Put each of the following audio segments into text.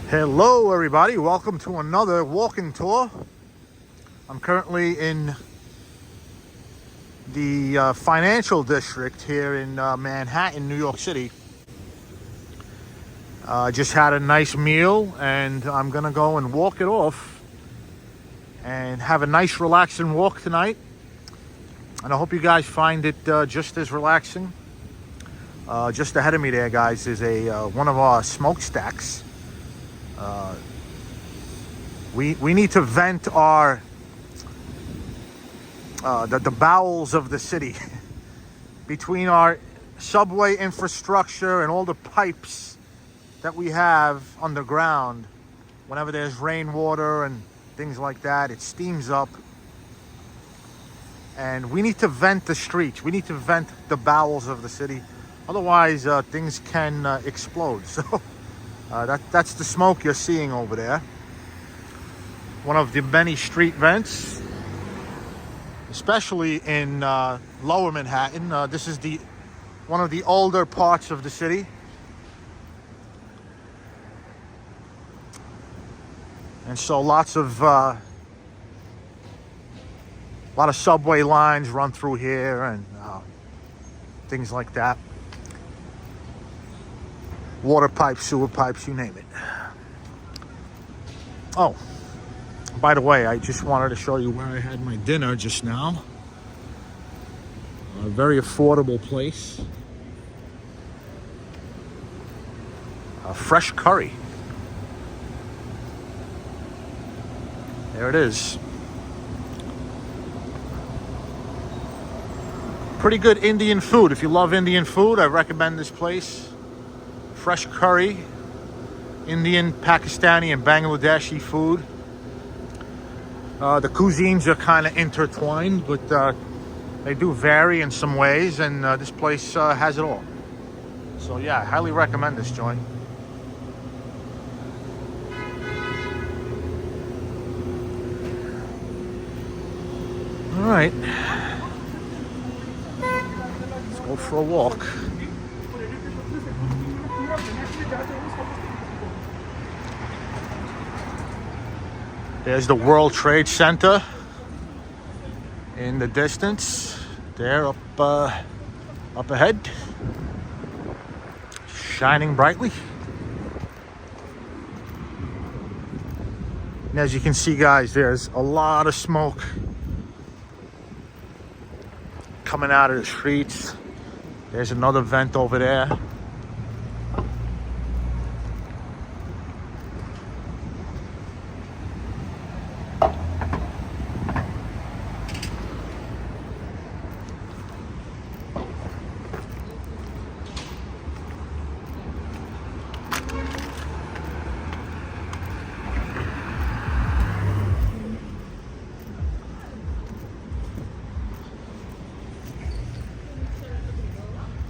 Hello everybody, welcome to another walking tour. I'm currently in the financial district here in Manhattan, New York City. Just had a nice meal and I'm gonna go and walk it off and have a nice relaxing walk tonight. And I hope you guys find it just as relaxing. Just ahead of me there, guys, is one of our smokestacks. We need to vent our the bowels of the city between our subway infrastructure and all the pipes that we have underground. Whenever there's rainwater and things like that, it steams up, and we need to vent the streets. We need to vent the bowels of the city, otherwise things can explode. So that's the smoke you're seeing over there. One of the many street vents, especially in lower Manhattan. This is one of the older parts of the city. And so lots of subway lines run through here and things like that. Water pipes, sewer pipes, you name it. Oh, by the way, I just wanted to show you where I had my dinner just now. A very affordable place. Fresh curry. There it is. Pretty good Indian food. If you love Indian food, I recommend this place. Fresh curry, Indian, Pakistani, and Bangladeshi food. The cuisines are kind of intertwined, but they do vary in some ways, and this place has it all. So yeah, I highly recommend this joint. All right, let's go for a walk. There's the World Trade Center in the distance. There, up ahead, shining brightly. And as you can see, guys, there's a lot of smoke coming out of the streets. There's another vent over there.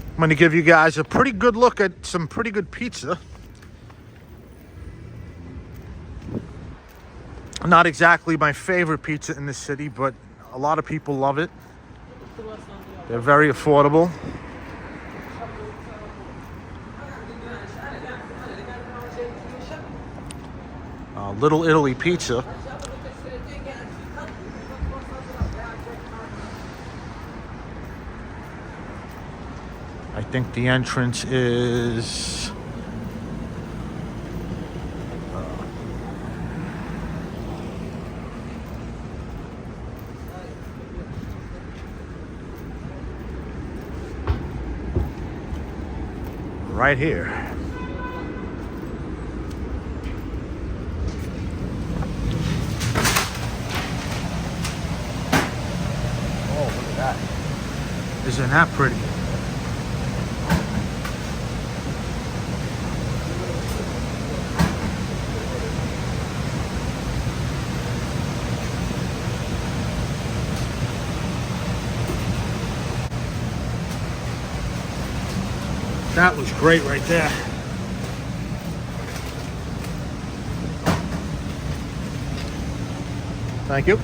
I'm going to give you guys a pretty good look at some pretty good pizza. Not exactly my favorite pizza in the city, but a lot of people love it. They're very affordable. Little Italy pizza. I think the entrance is right here. Oh, look at that. Isn't that pretty? That was great right there. Thank you.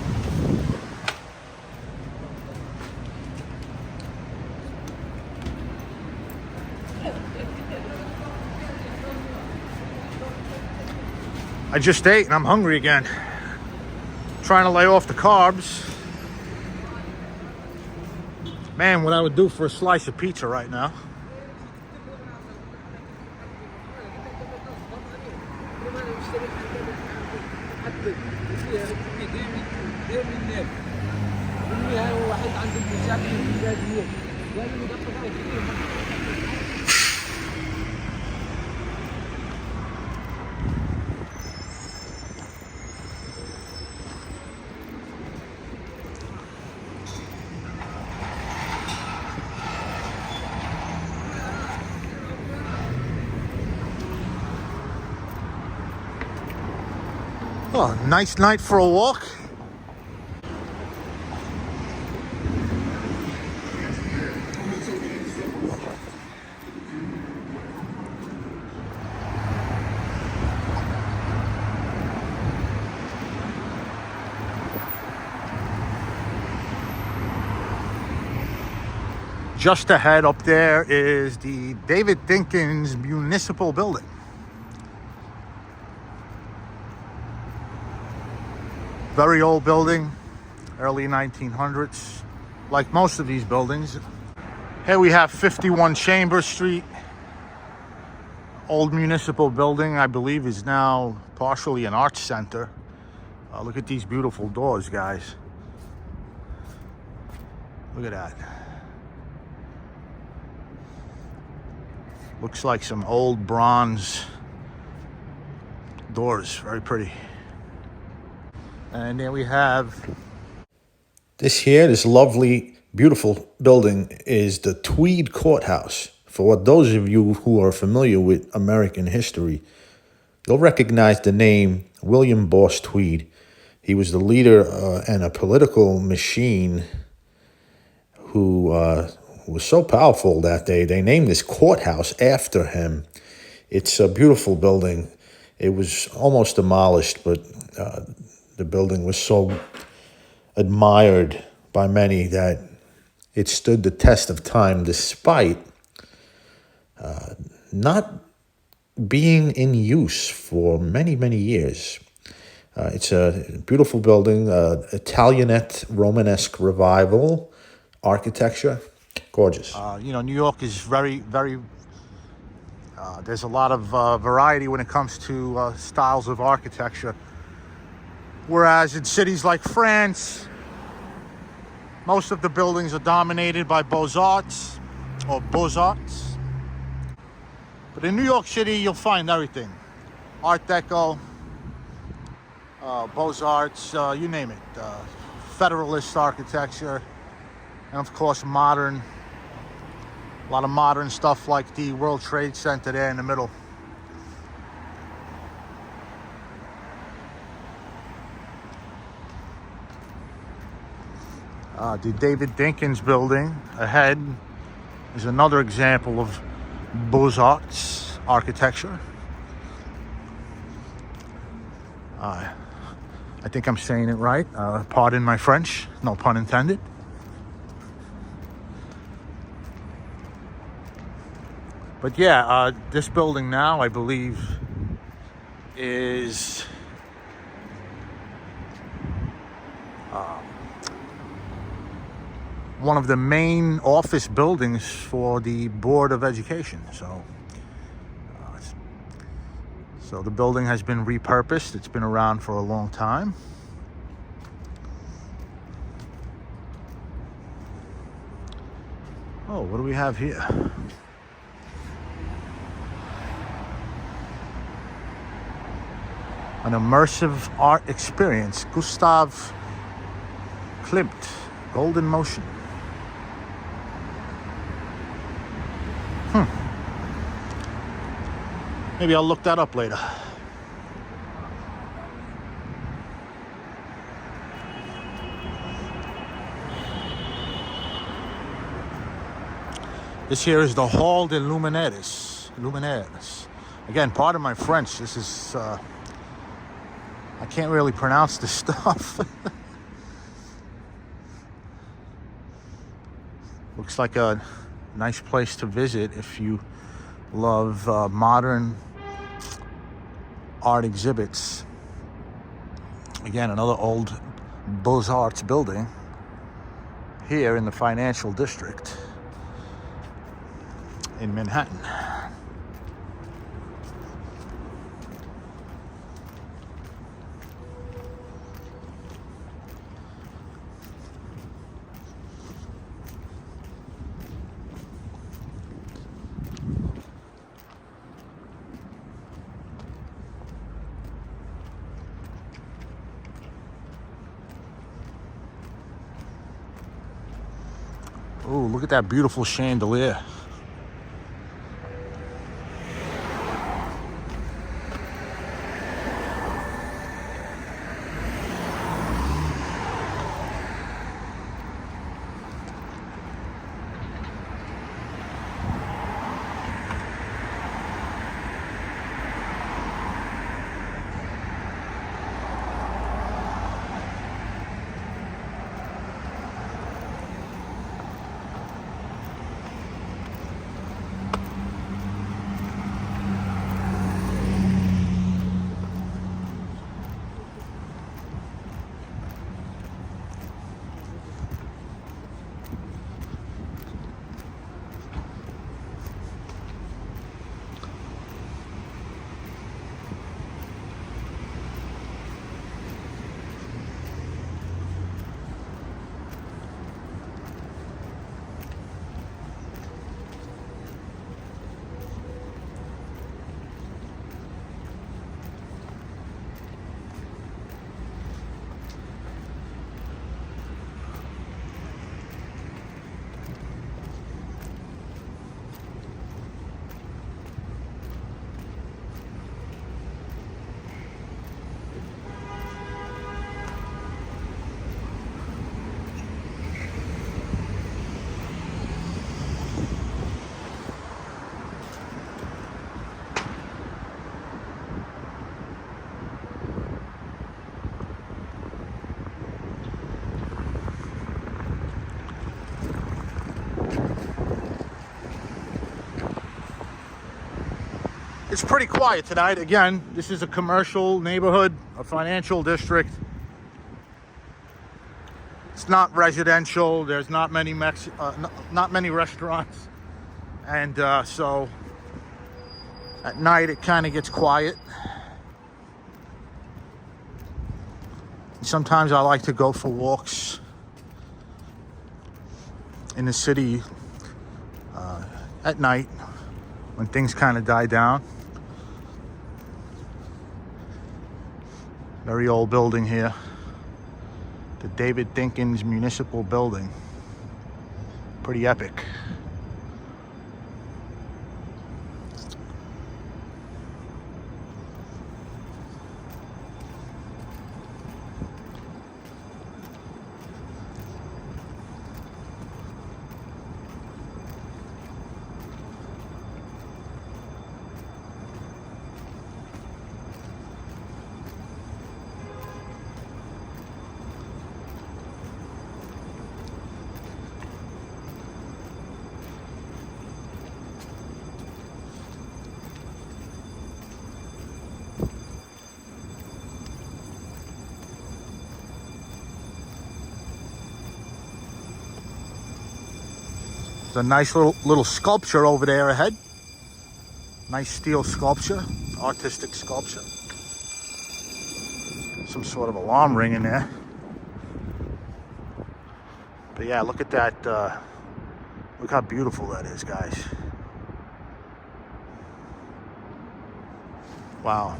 I just ate and I'm hungry again. Trying to lay off the carbs. Man, what I would do for a slice of pizza right now. Oh, nice night for a walk. Just ahead up there is the David Dinkins Municipal building. Very old building, early 1900s, like most of these buildings. Here we have 51 Chambers Street. Old municipal building, I believe, is now partially an arts center. Look at these beautiful doors, guys. Look at that. Looks like some old bronze doors, very pretty. And then we have this lovely, beautiful building is the Tweed courthouse. For those of you who are familiar with American history, you'll recognize the name William Boss Tweed. He was the leader and a political machine who was so powerful that they named this courthouse after him. It's a beautiful building. It was almost demolished, but the building was so admired by many that it stood the test of time despite not being in use for many, many years. It's a beautiful building, Italianate Romanesque revival architecture. Gorgeous. New York is very, very, there's a lot of variety when it comes to styles of architecture. Whereas in cities like France, most of the buildings are dominated by Beaux-Arts or Beaux-Arts. But in New York City, you'll find everything. Art Deco, Beaux-Arts, you name it. Federalist architecture, and of course modern. A lot of modern stuff like the World Trade Center there in the middle. The David Dinkins building ahead is another example of Beaux-Arts architecture. I think I'm saying it right. Pardon my French, no pun intended. But yeah, this building now, I believe, is one of the main office buildings for the Board of Education. So the building has been repurposed. It's been around for a long time. Oh, what do we have here? An immersive art experience. Gustav Klimt, Golden Motion. Maybe I'll look that up later. This here is the Hall des Luminaires. Again, pardon my French. This is, I can't really pronounce this stuff. Looks like a nice place to visit if you love modern art exhibits. Again, another old Beaux-Arts building here in the financial district in Manhattan. Oh, look at that beautiful chandelier. It's pretty quiet tonight. Again, this is a commercial neighborhood, a financial district. It's not residential. There's not many not many restaurants, and so at night it kind of gets quiet. Sometimes I like to go for walks in the city at night when things kind of die down. Very old building here. The David Dinkins Municipal building. Pretty epic. There's a nice little sculpture over there ahead. Nice steel sculpture, artistic sculpture. Some sort of alarm ring in there. But yeah, look at that. Look how beautiful that is, guys. Wow.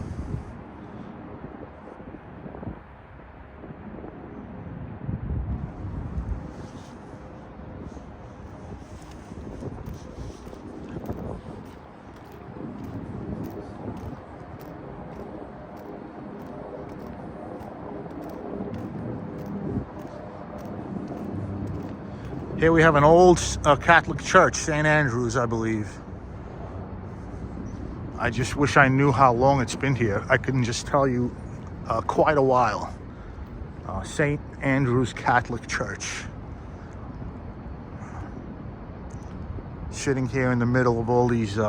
Here we have an old Catholic church, St. Andrew's, I believe. I just wish I knew how long it's been here. I couldn't just tell you quite a while. St. Andrew's Catholic Church. Sitting here in the middle of all these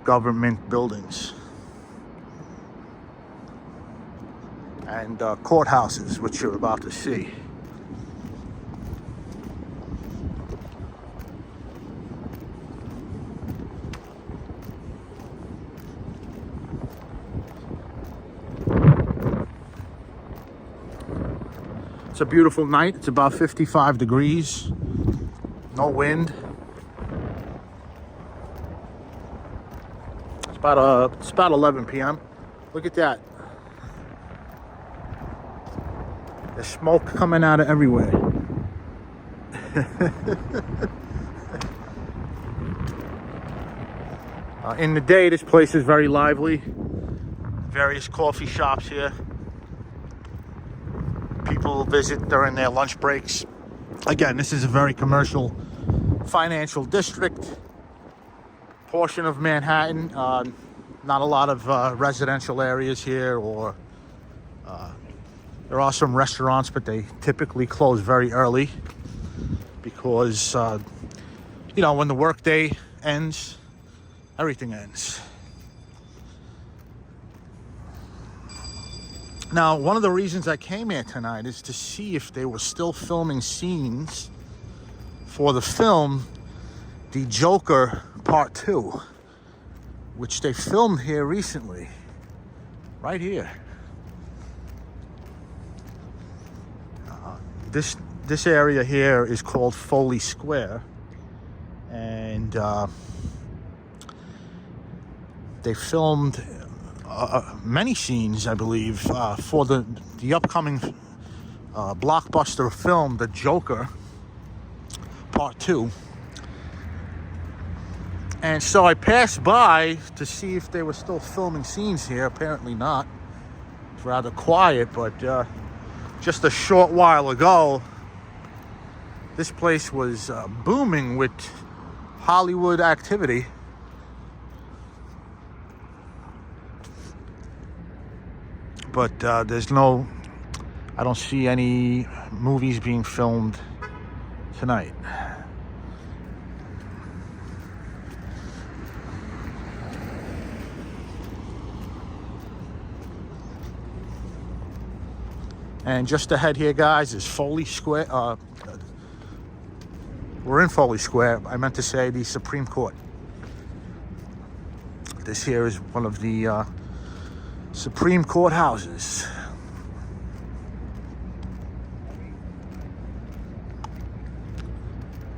government buildings. and courthouses, which you're about to see. It's a beautiful night. It's about 55 degrees. No wind. It's about 11 p.m. Look at that. There's smoke coming out of everywhere. In the day, this place is very lively. Various coffee shops here. People visit during their lunch breaks. Again, this is a very commercial, financial district portion of Manhattan. Not a lot of residential areas here, or there are some restaurants, but they typically close very early because, you know, when the workday ends, everything ends. Now, one of the reasons I came here tonight is to see if they were still filming scenes for the film The Joker Part 2, which they filmed here recently, right here. This area here is called Foley Square, and they filmed many scenes, I believe, for the upcoming blockbuster film, The Joker Part 2. And so I passed by to see if they were still filming scenes here. Apparently not. It's rather quiet, but just a short while ago, this place was booming with Hollywood activity. But I don't see any movies being filmed tonight. And just ahead here, guys, is Foley Square. We're in Foley Square. I meant to say the Supreme Court. This here is one of the Supreme Court houses.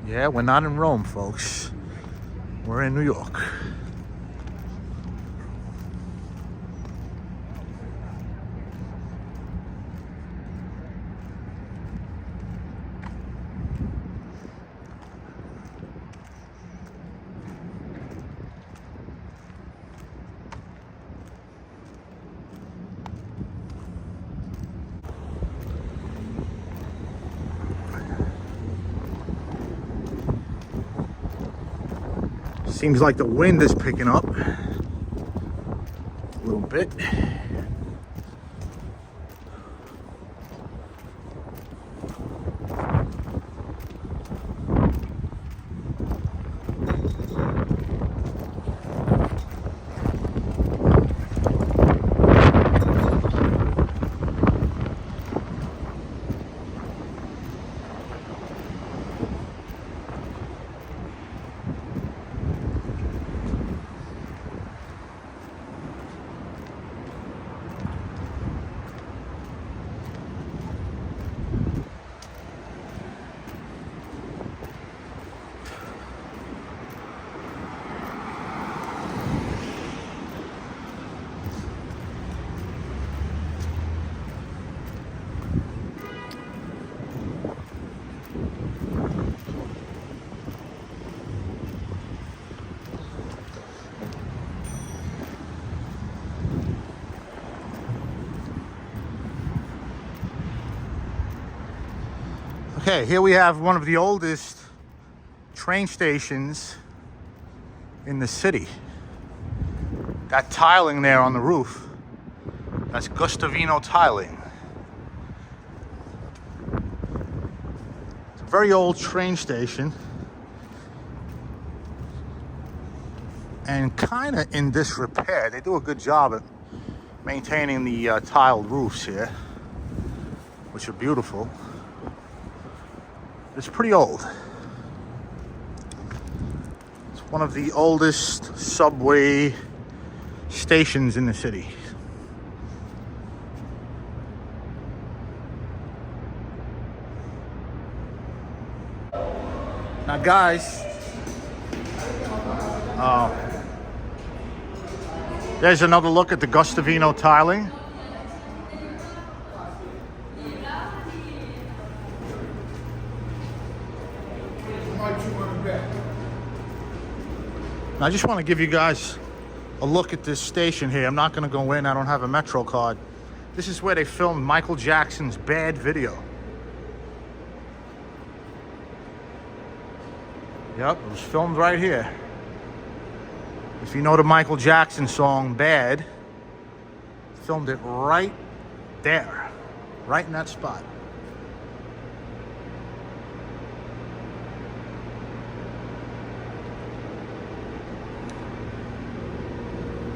Yeah, we're not in Rome, folks. We're in New York. Seems like the wind is picking up a little bit. Okay, here we have one of the oldest train stations in the city. That tiling there on the roof, that's Gustavino tiling. It's a very old train station and kind of in disrepair. They do a good job at maintaining the tiled roofs here. which are beautiful. It's pretty old. It's one of the oldest subway stations in the city. Now, guys, there's another look at the Gustavino tiling. I just want to give you guys a look at this station here. I'm not going to go in. I don't have a Metro card. This is where they filmed Michael Jackson's Bad video. Yep, it was filmed right here. If you know the Michael Jackson song, Bad, filmed it right there. Right in that spot.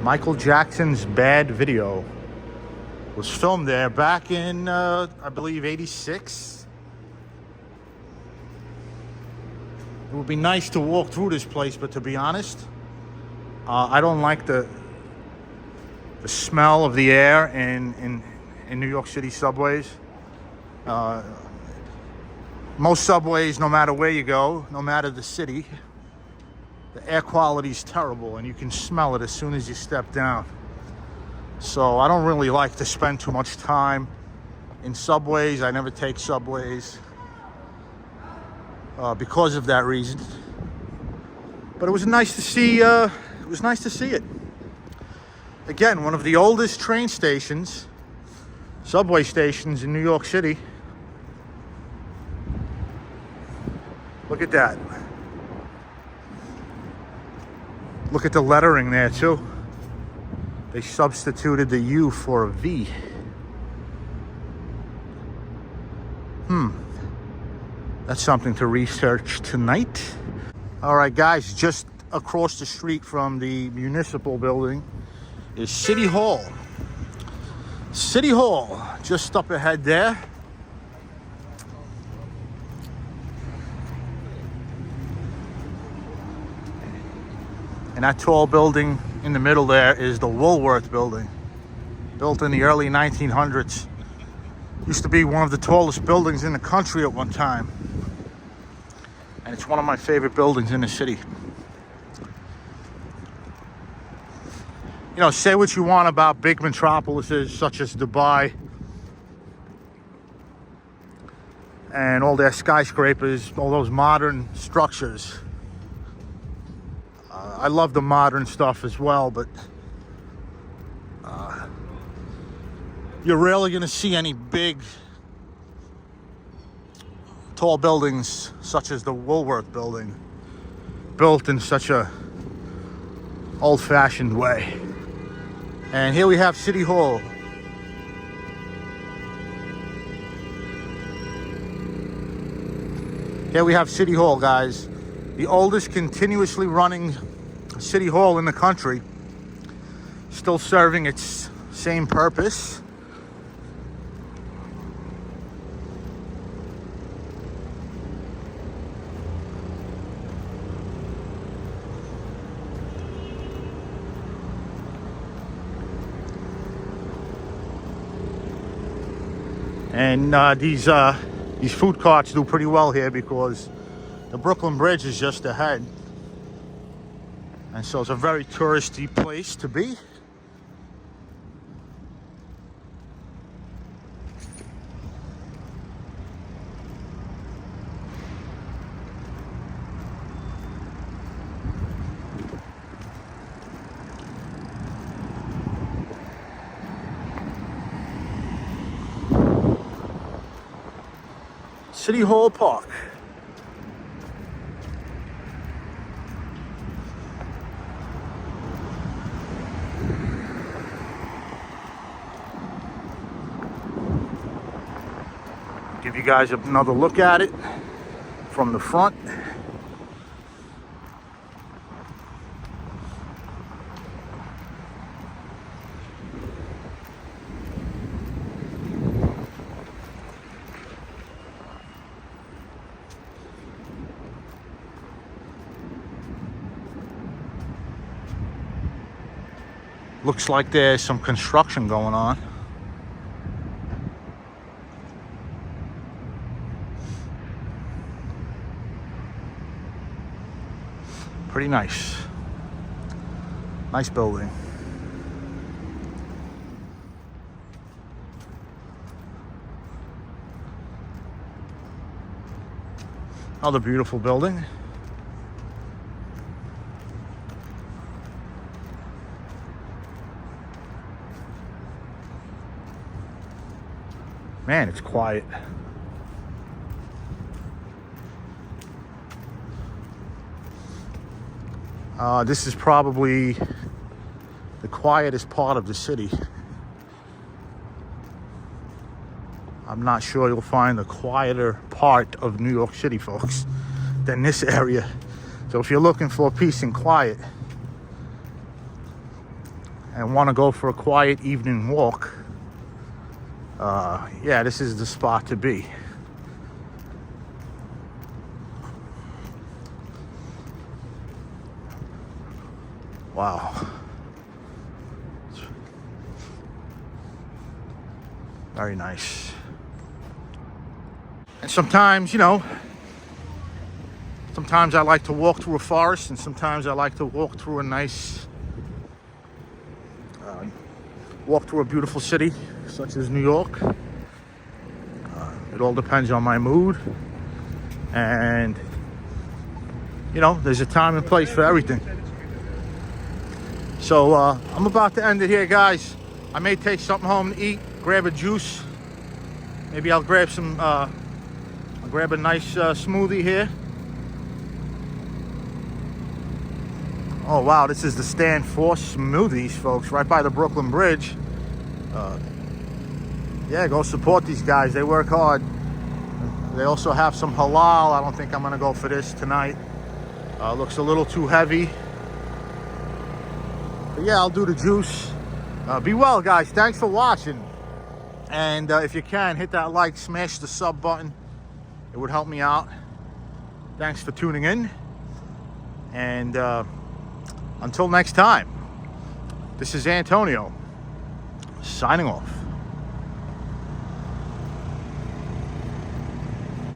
Michael Jackson's Bad video was filmed there back in, I believe, '86. It would be nice to walk through this place, but to be honest, I don't like the smell of the air in New York City subways. Most subways, no matter where you go, no matter the city, the air quality is terrible, and you can smell it as soon as you step down. So I don't really like to spend too much time in subways. I never take subways because of that reason. But it was nice to see. It was nice to see it. Again, one of the oldest train stations, subway stations in New York City. Look at that. Look at the lettering there too. They substituted the U for a V. That's something to research tonight. All right, guys, just across the street from the Municipal building is City Hall. City Hall, just up ahead there. And that tall building in the middle there is the Woolworth building, built in the early 1900s. Used to be one of the tallest buildings in the country at one time. And it's one of my favorite buildings in the city. You know, say what you want about big metropolises such as Dubai and all their skyscrapers, all those modern structures. I love the modern stuff as well, but you're rarely going to see any big, tall buildings such as the Woolworth building, built in such a old-fashioned way. And here we have City Hall. Here we have City Hall, guys. The oldest continuously running City Hall in the country, still serving its same purpose. And these food carts do pretty well here because the Brooklyn Bridge is just ahead. And so it's a very touristy place to be. City Hall Park. Give you guys another look at it from the front. Looks like there's some construction going on. Pretty nice. Nice building. Another beautiful building. Man, it's quiet. This is probably the quietest part of the city. I'm not sure you'll find a quieter part of New York City, folks, than this area. So if you're looking for peace and quiet and want to go for a quiet evening walk, yeah, this is the spot to be. Wow. Very nice. And sometimes, you know, sometimes I like to walk through a forest, and sometimes I like to walk through a nice, walk through a beautiful city, such as New York. It all depends on my mood. And, you know, there's a time and place for everything. So I'm about to end it here, guys. I may take something home to eat, grab a juice. Maybe I'll grab some, I'll grab a nice smoothie here. Oh wow, this is the Stand Force Smoothies, folks, right by the Brooklyn Bridge. Yeah, go support these guys. They work hard. They also have some halal. I don't think I'm gonna go for this tonight. Looks a little too heavy. But yeah, I'll do the juice. Be well, guys. Thanks for watching. And if you can, hit that like, smash the sub button. It would help me out. Thanks for tuning in. And until next time, this is Antonio, signing off.